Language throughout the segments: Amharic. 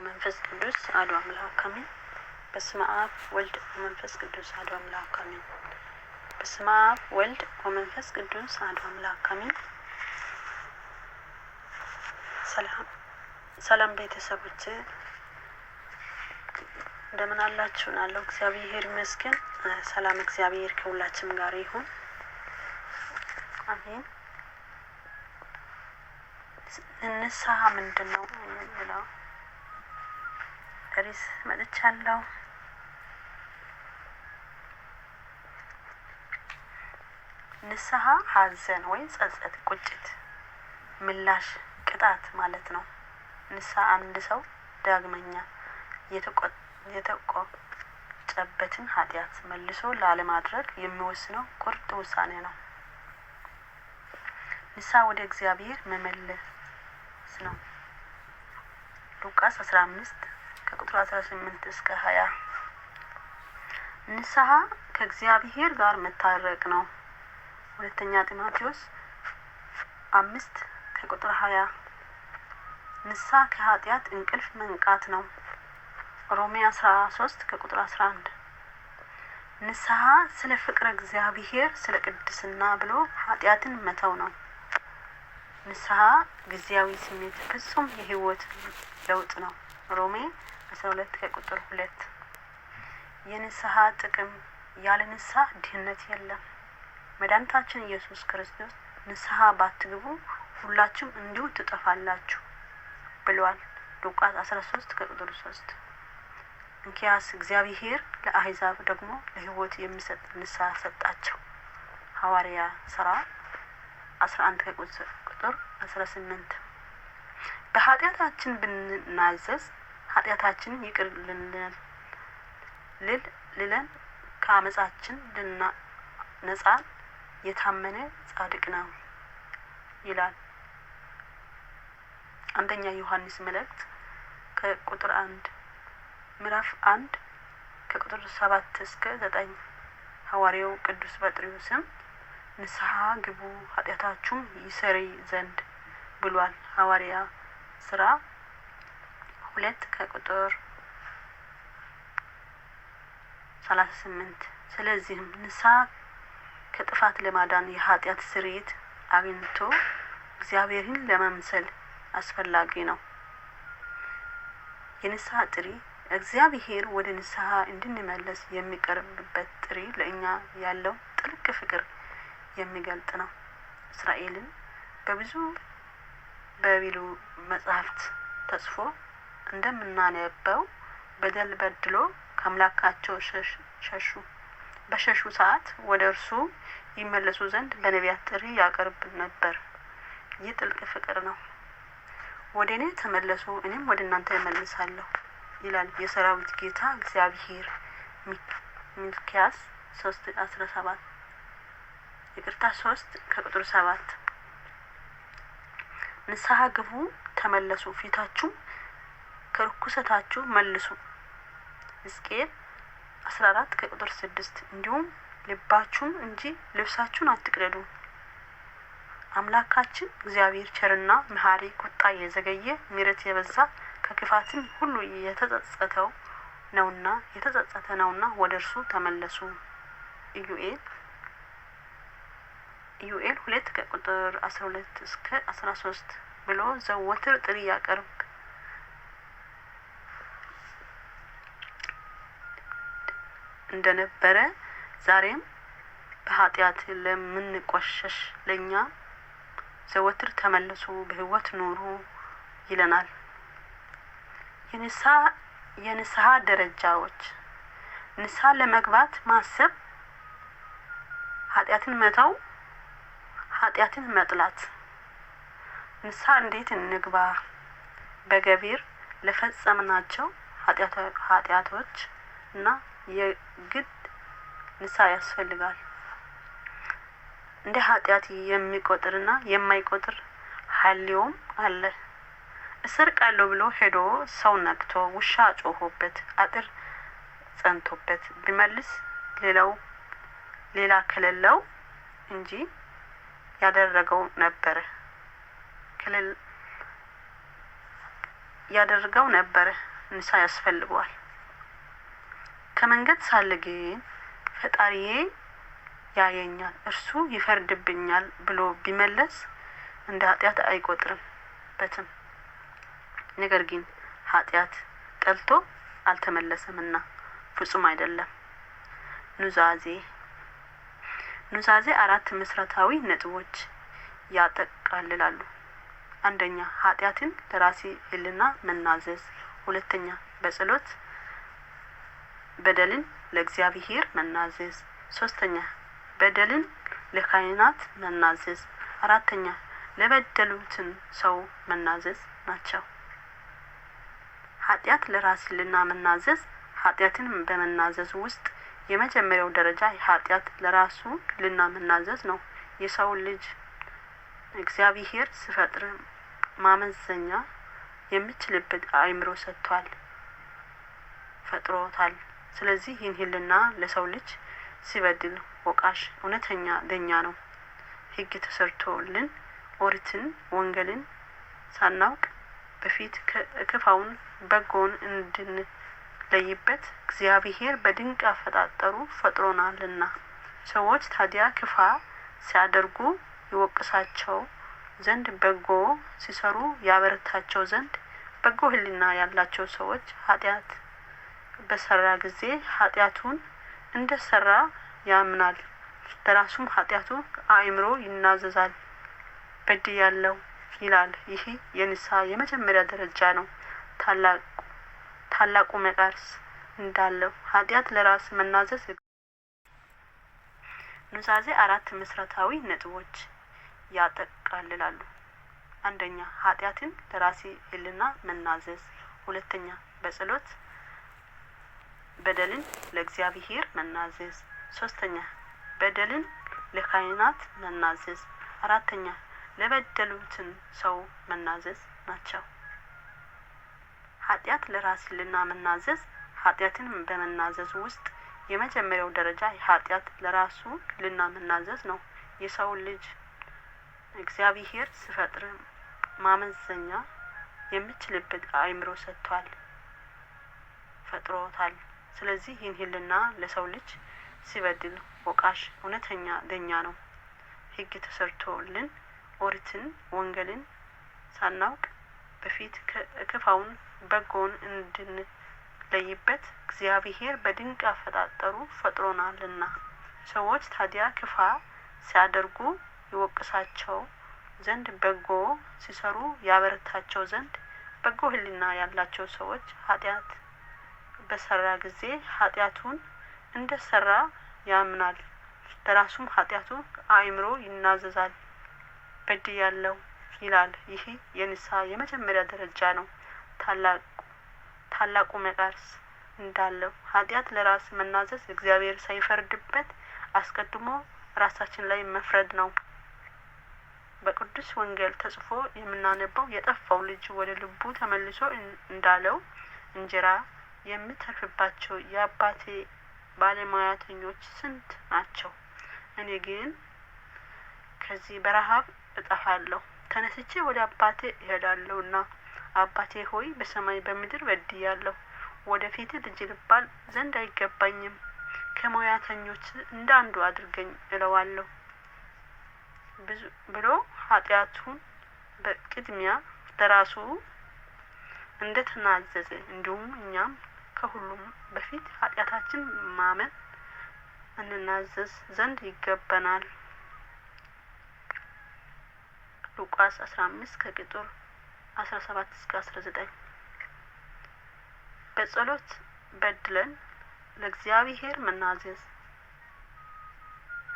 ወመንፈስ ቅዱስ አሐዱ አምላክ አሜን። በስመ አብ ወልድ ወመንፈስ ቅዱስ አሐዱ አምላክ አሜን። በስመ አብ ወልድ ወመንፈስ ቅዱስ አሐዱ አምላክ አሜን። ሰላም ቤተሰቦቼ እንደምን አላችሁ? ናለው እግዚአብሔር ይመስገን። ሰላም እግዚአብሔር ከሁላችንም ጋር ይሁን። አሜን። ንስሐ ምንድነው የሚለው ርዕስ መጥቻለሁ። ንስሐ ሐዘን ወይ ጸጸት፣ ቁጭት፣ ምላሽ፣ ቅጣት ማለት ነው። ንስሐ አንድ ሰው ዳግመኛ የተቆጨበትን ኃጢአት መልሶ ላለማድረግ የሚወስነው ቁርጥ ውሳኔ ነው። ንስሐ ወደ እግዚአብሔር መመለስ ነው። ሉቃስ 15 ከቁጥር 18 እስከ 20 ንስሐ ከእግዚአብሔር ጋር መታረቅ ነው። ሁለተኛ ጢሞቴዎስ 5 ከቁጥር 20 ንስሐ ከኃጢአት እንቅልፍ መንቃት ነው። ሮሜ 13 ከቁጥር 11 ንስሐ ስለ ፍቅረ እግዚአብሔር ስለ ቅድስና ብሎ ኃጢአትን መተው ነው። ንስሐ ጊዜያዊ ስሜት ፍጹም የህይወት ለውጥ ነው። ሮሜ 12 ከቁጥር 2 የንስሐ ጥቅም ያለ ንስሐ ድህነት የለም። መድኃኒታችን ኢየሱስ ክርስቶስ ንስሐ ባትገቡ ሁላችሁም እንዲሁ ትጠፋላችሁ ብሏል። ሉቃስ 13 ከቁጥር 3 እንኪያስ እግዚአብሔር ለአሕዛብ ደግሞ ለህይወት የሚሰጥ ንስሐ ሰጣቸው። ሐዋርያ ሥራ 11 ከቁጥር 18 በኃጢአታችን ብንናዘዝ ኃጢአታችንን ይቅር ልለን ከአመጻችን ነጻ የታመነ ጻድቅ ነው ይላል። አንደኛ ዮሐንስ መልእክት ከቁጥር 1 ምዕራፍ 1 ከቁጥር 7 እስከ 9 ሐዋርያው ቅዱስ ጴጥሮስም ንስሐ ግቡ ኃጢአታችሁም ይሰረይ ዘንድ ብሏል። ሐዋርያ ሥራ 2 ከቁጥር 38 ስለዚህም ንስሐ ከጥፋት ለማዳን የኃጢአት ስርየት አግኝቶ እግዚአብሔርን ለመምሰል አስፈላጊ ነው። የንስሐ ጥሪ እግዚአብሔር ወደ ንስሐ እንድንመለስ የሚቀርብበት ጥሪ ለእኛ ያለው ጥልቅ ፍቅር የሚገልጥ ነው። እስራኤልን በብዙ በቢሉ መጽሐፍት ተጽፎ እንደምናነበው በደል በድሎ ከአምላካቸው በሸሹ ሰዓት ወደ እርሱ ይመለሱ ዘንድ በነቢያት ጥሪ ያቀርብ ነበር። ይህ ጥልቅ ፍቅር ነው። ወደ እኔ ተመለሱ እኔም ወደ እናንተ እመልሳለሁ ይላል የሰራዊት ጌታ እግዚአብሔር። ሚልክያስ 3:17 3 ከቁጥር 7 ንስሐ ግቡ ተመለሱ ፊታችሁ ከርኩሰታችሁ መልሱ። ሕዝቅኤል 14 ከቁጥር 6 እንዲሁም ልባችሁን እንጂ ልብሳችሁን አትቅደዱ። አምላካችን እግዚአብሔር ቸርና መሐሪ፣ ቁጣ የዘገየ ምሕረት የበዛ ከክፋትም ሁሉ የተጸጸተ ነውና ወደ እርሱ ተመለሱ። ኢዩኤል 2 ከቁጥር 12 እስከ 13 ብሎ ዘወትር ጥሪ ያቀርብ እንደነበረ ዛሬም በኃጢአት ለምንቆሸሽ ለኛ ዘወትር ተመለሱ በህይወት ኑሩ ይለናል። የንስሐ ደረጃዎች ንስሐ ለመግባት ማሰብ፣ ኃጢአትን መተው፣ ኃጢአትን መጥላት። ንስሐ እንዴት እንግባ? በገቢር ለፈጸምናቸው ኃጢአቶች እና የግድ ንስሐ ያስፈልጋል። እንደ ኃጢአት የሚቆጥርና የማይቆጥር ሐልዮም አለ። እሰርቃለሁ ብሎ ሄዶ ሰው ነክቶ ውሻ ጮሆበት አጥር ጸንቶበት ቢመልስ ሌላ ከሌለው እንጂ ያደረገው ነበረ ንስሐ ያስፈልገዋል። ከመንገድ ሳለ ግን ፈጣሪዬ ያየኛል፣ እርሱ ይፈርድብኛል ብሎ ቢመለስ እንደ ኃጢአት አይቆጥርበትም። ነገር ግን ኃጢአት ጠልቶ አልተመለሰምና ፍጹም አይደለም። ኑዛዜ 4 መሰረታዊ ነጥቦች ያጠቃልላሉ። አንደኛ ኃጢአትን ለራሴ ሕሊና መናዘዝ፣ ሁለተኛ በጸሎት በደልን ለእግዚአብሔር መናዘዝ፣ ሶስተኛ በደልን ለካህናት መናዘዝ፣ አራተኛ ለበደሉትን ሰው መናዘዝ ናቸው። ኃጢአት ለራስ ሕሊና መናዘዝ ኃጢአትን በመናዘዝ ውስጥ የመጀመሪያው ደረጃ ኃጢአት ለራሱ ሕሊና መናዘዝ ነው። የሰው ልጅ እግዚአብሔር ሲፈጥር ማመዘኛ የሚችልበት አእምሮ ሰጥቷል፣ ፈጥሮታል። ስለዚህ ይህን ሕሊና ለሰው ልጅ ሲበድል ወቃሽ እውነተኛ ዳኛ ነው። ሕግ ተሰርቶልን ኦሪትን ወንጌልን ሳናውቅ በፊት ክፋውን በጎውን እንድንለይበት እግዚአብሔር በድንቅ አፈጣጠሩ ፈጥሮናልና። ሰዎች ታዲያ ክፋ ሲያደርጉ ይወቅሳቸው ዘንድ በጎ ሲሰሩ ያበረታቸው ዘንድ በጎ ሕሊና ያላቸው ሰዎች ኃጢአት በሰራ ጊዜ ኃጢአቱን እንደሰራ ያምናል። ለራሱም ኃጢአቱ አእምሮ ይናዘዛል። በድያለሁ ይላል። ይህ የንስሐ የመጀመሪያ ደረጃ ነው። ታላቁ መቃርስ እንዳለው ኃጢአት ለራስ መናዘዝ። ኑዛዜ 4 መሰረታዊ ነጥቦች ያጠቃልላሉ። አንደኛ ኃጢአትን ለራሴ ሕሊና መናዘዝ፣ ሁለተኛ በጸሎት በደልን ለእግዚአብሔር መናዘዝ፣ ሶስተኛ በደልን ለካህናት መናዘዝ፣ አራተኛ ለበደሉትን ሰው መናዘዝ ናቸው። ኃጢአት ለራስ ሕሊና መናዘዝ ኃጢአትን በመናዘዝ ውስጥ የመጀመሪያው ደረጃ ኃጢአት ለራሱ ሕሊና መናዘዝ ነው። የሰው ልጅ እግዚአብሔር ሲፈጥር ማመዘኛ የሚችልበት አእምሮ ሰጥቷል፣ ፈጥሮታል። ስለዚህ ይህን ሕሊና ለሰው ልጅ ሲበድል ወቃሽ እውነተኛ ዳኛ ነው። ሕግ ተሰርቶልን ኦሪትን ወንጌልን ሳናውቅ በፊት ክፋውን በጎውን እንድንለይበት እግዚአብሔር በድንቅ አፈጣጠሩ ፈጥሮናልና። ሰዎች ታዲያ ክፋ ሲያደርጉ ይወቅሳቸው ዘንድ በጎ ሲሰሩ ያበረታቸው ዘንድ በጎ ሕሊና ያላቸው ሰዎች ኃጢአት በሰራ ጊዜ ኃጢአቱን እንደሰራ ያምናል። ለራሱም ኃጢአቱ አእምሮ ይናዘዛል። በድያለሁ ይላል። ይህ የንስሐ የመጀመሪያ ደረጃ ነው። ታላቁ መቃርስ እንዳለው ኃጢአት ለራስ መናዘዝ እግዚአብሔር ሳይፈርድበት አስቀድሞ ራሳችን ላይ መፍረድ ነው። በቅዱስ ወንጌል ተጽፎ የምናነበው የጠፋው ልጅ ወደ ልቡ ተመልሶ እንዳለው እንጀራ የምተርፍባቸው የአባቴ ባለሙያተኞች ስንት ናቸው? እኔ ግን ከዚህ በረሀብ እጠፋለሁ። ተነስቼ ወደ አባቴ እሄዳለሁና አባቴ ሆይ በሰማይ በምድር በድያለሁ፣ ወደ ፊት ልጅ ልባል ዘንድ አይገባኝም። ከሙያተኞች እንደ አንዱ አድርገኝ እለዋለሁ ብሎ ኃጢአቱን በቅድሚያ ለራሱ እንደተናዘዘ እንዲሁም እኛም ከሁሉም በፊት ኃጢአታችን ማመን እንናዘዝ ዘንድ ይገባናል። ሉቃስ 15 ከቁጥር 17 እስከ 19 በጸሎት በድለን ለእግዚአብሔር መናዘዝ።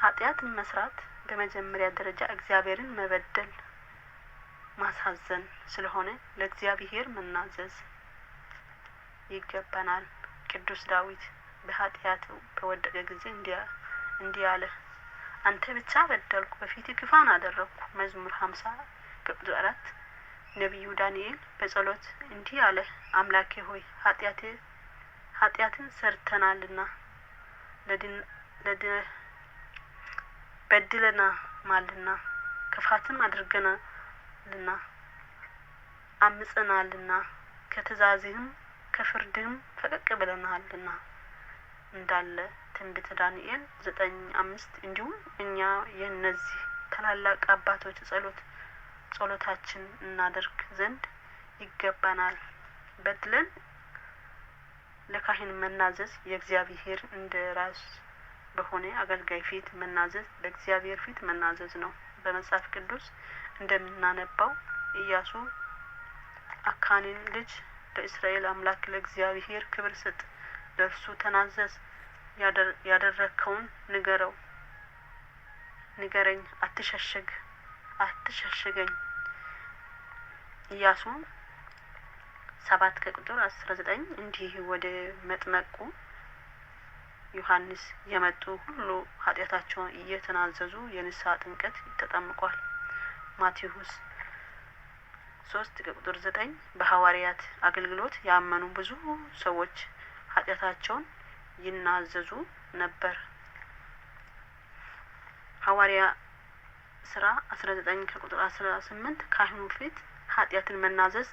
ኃጢአትን መስራት በመጀመሪያ ደረጃ እግዚአብሔርን መበደል ማሳዘን ስለሆነ ለእግዚአብሔር መናዘዝ ይገባናል። ቅዱስ ዳዊት በኃጢአቱ በወደቀ ጊዜ እንዲህ አለ፣ አንተ ብቻ በደልኩ፣ በፊት ክፋን አደረግኩ። መዝሙር 50 ቁጥር 4 ነቢዩ ዳንኤል በጸሎት እንዲህ አለ፣ አምላኬ ሆይ ኃጢአትን ሰርተናልና በድለናልና ክፋትም አድርገናልና አምፀናልና ከትእዛዝህም ከፍርድም ፈቀቅ ብለናልና እንዳለ ትንቢተ ዳንኤል 9:5 እንዲሁም እኛ የነዚህ ታላላቅ አባቶች ጸሎታችን እናደርግ ዘንድ ይገባናል። በድለን ለካህን መናዘዝ የእግዚአብሔር እንደራስ በሆነ አገልጋይ ፊት መናዘዝ በእግዚአብሔር ፊት መናዘዝ ነው። በመጽሐፍ ቅዱስ እንደምናነባው ኢያሱ አካንን ልጅ ለእስራኤል አምላክ ለእግዚአብሔር ክብር ስጥ፣ ለእርሱ ተናዘዝ፣ ያደረከውን ንገረኝ፣ አትሸሽገኝ። ኢያሱ 7:19 እንዲህ ወደ መጥመቁ ዮሐንስ የመጡ ሁሉ ኃጢአታቸውን እየተናዘዙ የንስሐ ጥምቀት ተጠምቋል። ማቴዎስ 3:9 በሐዋርያት አገልግሎት ያመኑ ብዙ ሰዎች ኃጢአታቸውን ይናዘዙ ነበር። ሐዋርያ ስራ 19:18 ካህኑ ፊት ኃጢአትን መናዘዝ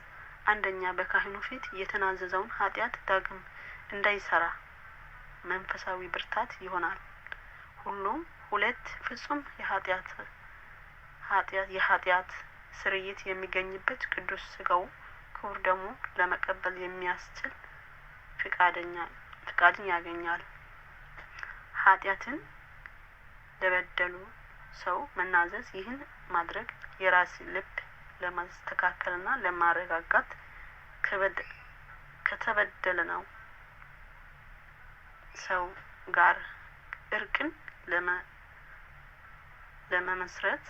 አንደኛ በካህኑ ፊት የተናዘዘውን ኃጢአት ዳግም እንዳይሰራ መንፈሳዊ ብርታት ይሆናል። ሁለት ፍጹም የኃጢአት ስርየት የሚገኝበት ቅዱስ ስጋው ክቡር ደሙ ለመቀበል የሚያስችል ፍቃድን ያገኛል። ኃጢአትን ለበደሉ ሰው መናዘዝ ይህን ማድረግ የራስ ልብ ለማስተካከልና ለማረጋጋት ከተበደለነው ሰው ጋር እርቅን ለመመስረት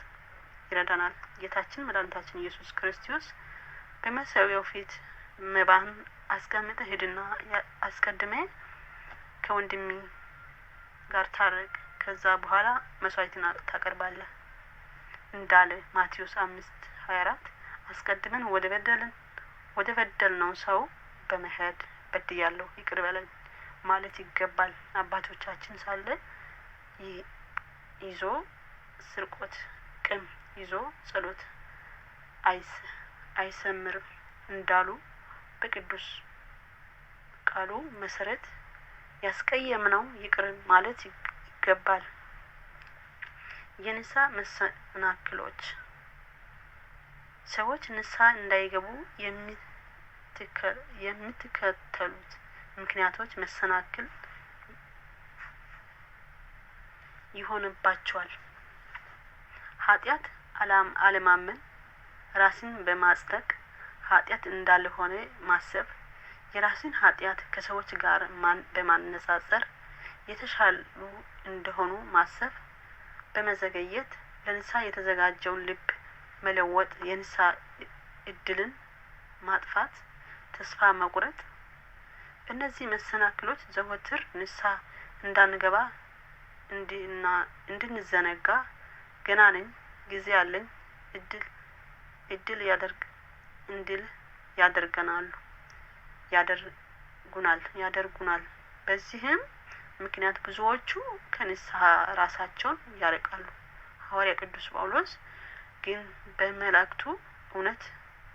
ይረዳናል። ጌታችን መድኃኒታችን ኢየሱስ ክርስቶስ በመሠዊያው ፊት መባህን አስቀምጠህ ሂድና አስቀድሜ ከወንድሜ ጋር ታረቅ፣ ከዛ በኋላ መስዋዕትን ታቀርባለህ እንዳለ ማቴዎስ 5:24 አስቀድመን ወደ በደልነው ሰው በመሄድ በድያለሁ ይቅር በለኝ ማለት ይገባል። አባቶቻችን ሳለ ይዞ ስርቆት ቅም ይዞ ጸሎት አይሰምርም እንዳሉ በቅዱስ ቃሉ መሰረት ያስቀየምነው ይቅር ማለት ይገባል። የንስሐ መሰናክሎች ሰዎች ንስሐ እንዳይገቡ የምትከተሉት ምክንያቶች መሰናክል ይሆንባቸዋል። ኃጢአት አለማመን፣ ራስን በማጽደቅ ኃጢአት እንዳልሆነ ማሰብ፣ የራስን ኃጢአት ከሰዎች ጋር በማነጻጸር የተሻሉ እንደሆኑ ማሰብ፣ በመዘገየት ለንስሐ የተዘጋጀውን ልብ መለወጥ፣ የንስሐ እድልን ማጥፋት፣ ተስፋ መቁረጥ። እነዚህ መሰናክሎች ዘወትር ንስሐ እንዳንገባ እንድንዘነጋ ገና ነኝ፣ ጊዜ አለኝ እድል ያደርጉናል። በዚህም ምክንያት ብዙዎቹ ከንስሐ ራሳቸውን ያርቃሉ። ሐዋርያ ቅዱስ ጳውሎስ ግን በመልእክቱ እውነት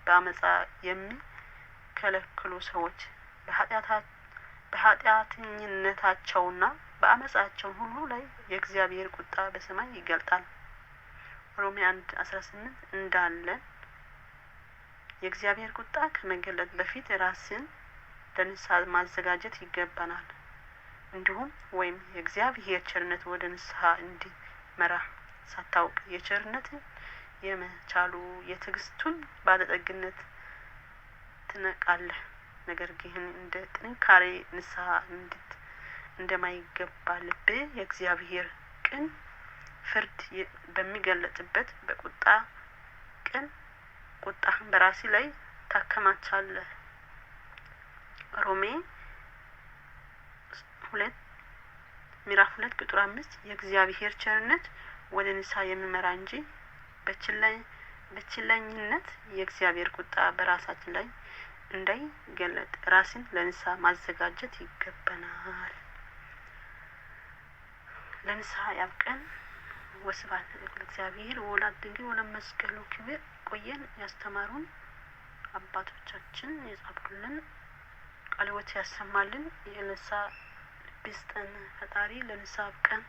በአመፃ የሚከለክሉ ሰዎች በኃጢአተኝነታቸውና በአመፃቸው ሁሉ ላይ የእግዚአብሔር ቁጣ በሰማይ ይገልጣል። ሮሜ 1:18 እንዳለን የእግዚአብሔር ቁጣ ከመገለጥ በፊት ራስን ለንስሐ ማዘጋጀት ይገባናል። እንዲሁም ወይም የእግዚአብሔር ቸርነት ወደ ንስሐ እንዲመራ ሳታውቅ የቸርነትን የመቻሉ የትዕግስቱን ባለጠግነት ትነቃለህ። ነገር ግን እንደ ጥንካሬ ንስሐ እንደማይገባ ልብ የእግዚአብሔር ቅን ፍርድ በሚገለጥበት በቁጣ ቀን ቁጣህን በራሲ ላይ ታከማቻለህ። ሮሜ 2:5 የእግዚአብሔር ቸርነት ወደ ንስሐ የሚመራ እንጂ በችለኝነት የእግዚአብሔር ቁጣ በራሳችን ላይ እንዳይገለጥ ራስን ለንስሐ ማዘጋጀት ይገባናል። ለንስሐ ያብቀን። ወስብሐት ለእግዚአብሔር ወወላዲቱ ድንግል ወለመስቀሉ ክቡር። ቆየን ያስተማሩን አባቶቻችን የጻፉልን ቃልዎት ያሰማልን የነሳ ቢስጠን ፈጣሪ ለነሳ አብቀን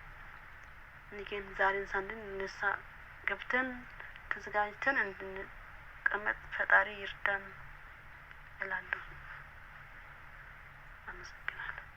ንገን ዛሬን ሳንድን ነሳ ገብተን ተዘጋጅተን እንድንቀመጥ ፈጣሪ ይርዳን እላለሁ። አመሰግናለሁ።